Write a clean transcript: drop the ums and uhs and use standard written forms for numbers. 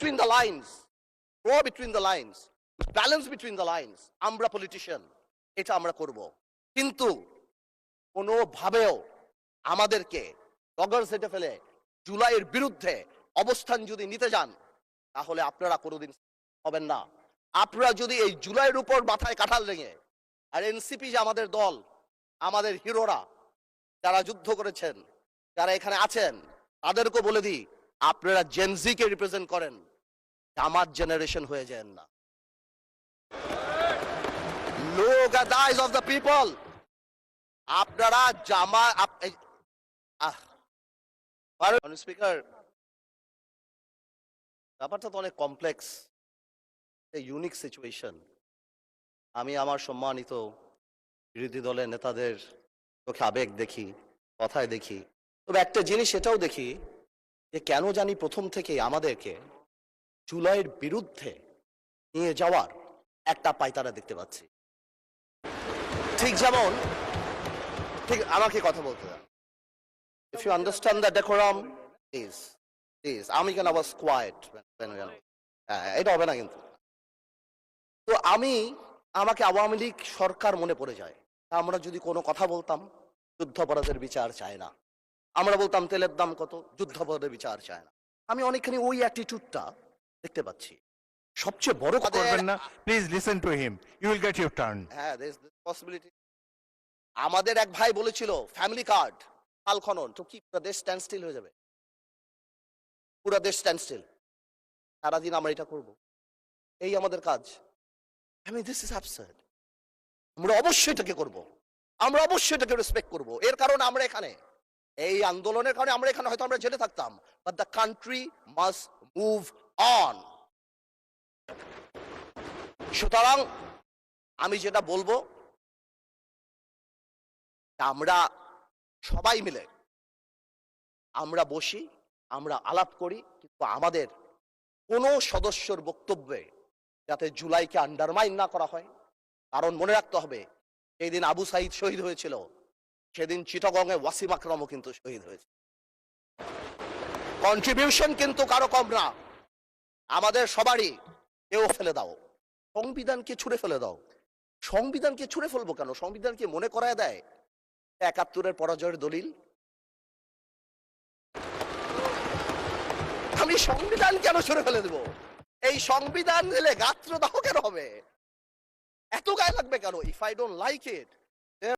between the lines, go between the lines, balance between the lines. আমরা politician, এটা আমরা করব, কিন্তু কোনোভাবেও আমাদেরকে ডগার সেটে ফেলে জুলাইয়ের বিরুদ্ধে অবস্থান যদি নিতে যান, তাহলে আপনারা কোনোদিন হবেন না। আপনারা যদি এই জুলাইয়ের উপর মাথায় কাঁঠাল রেঙে, আর এনসিপি যে আমাদের দল, আমাদের হিরোরা যারা যুদ্ধ করেছেন, যারা এখানে আছেন, তাদেরকে বলে দিই, আপনারা জেনজিকে রিপ্রেজেন্ট করেন, জামাত জেনারেশন হয়ে যান না। Look at the eyes of the people. আপনারা স্পিকার, ব্যাপারটা তো অনেক কমপ্লেক্স, ইউনিক সিচুয়েশন। আমি আমার সম্মানিত বিরোধী দলের নেতাদের চোখে আবেগ দেখি, কথায় দেখি, তবে একটা জিনিস এটাও দেখি যে কেন জানি প্রথম থেকে আমাদেরকে জুলাইয়ের বিরুদ্ধে নিয়ে যাওয়ার একটা পায়তারা দেখতে পাচ্ছি। ঠিক যেমন, ঠিক আমাকে কথা বলতে দেন। If you understand the decorum, please. আমি কেন আবার কোয়াইট, এটা হবে না কিন্তু। তো আমাকে আওয়ামী লীগ সরকার মনে পড়ে যায়। আমরা যদি কোনো কথা বলতাম, যুদ্ধাপরাধের বিচার চায় না, আমরা বলতাম তেলের দাম কত, যুদ্ধাপরাধের বিচার চায় না। আমি অনেকখানি ওই অ্যাটিটিউডটা দেখতে পাচ্ছি। সবচেয়ে বড় কথা করবেন না, please listen to him, you will get your turn. হ্যাঁ, there is possibility. আমাদের এক ভাই বলেছিল ফ্যামিলি কার্ড খাল খনন, তো কি পুরো দেশ স্ট্যান্ড স্টিল হয়ে যাবে? পুরো দেশ স্ট্যান্ড স্টিল, সারাদিন আমরা এটা করব, এই আমাদের কাজ? This is absurd. আমরা অবশ্যই এটাকে করব, আমরা অবশ্যই এটাকে রেসপেক্ট করব। এর কারণ আমরা এখানে, এই আন্দোলনের কারণে আমরা এখানে, হয়তো আমরা জেলে থাকতাম, but the country must move on. সুতরাং আমি যেটা বলবো, আমরা সবাই মিলে আমরা বসি, আমরা আলাপ করি, কিন্তু আমাদের কোন সদস্যর বক্তব্যে যাতে জুলাইকে আন্ডারমাইন না করা হয়। কারণ মনে রাখতে হবে, সেই দিন আবু সাইদ শহীদ হয়েছিল, সেদিন চিটাগংয়ে ওয়াসিম আকরামও কিন্তু শহীদ হয়েছে। কন্ট্রিবিউশন কিন্তু কারো কম না, আমাদের সবারই। কেউ ফেলে দাও, সংবিধানকে ছুঁড়ে ফেলে দাও। সংবিধানকে ছুঁড়ে ফেলবো কেন? সংবিধানকে মনে করায় দেয় ৭১-এর পরাজয়ের দলিল। আমি সংবিধান কেন ছুঁড়ে ফেলে দেব? এই সংবিধান দিলে গাত্রদাহ কেন হবে? এত গায়ে লাগবে কেন? If I don't like it,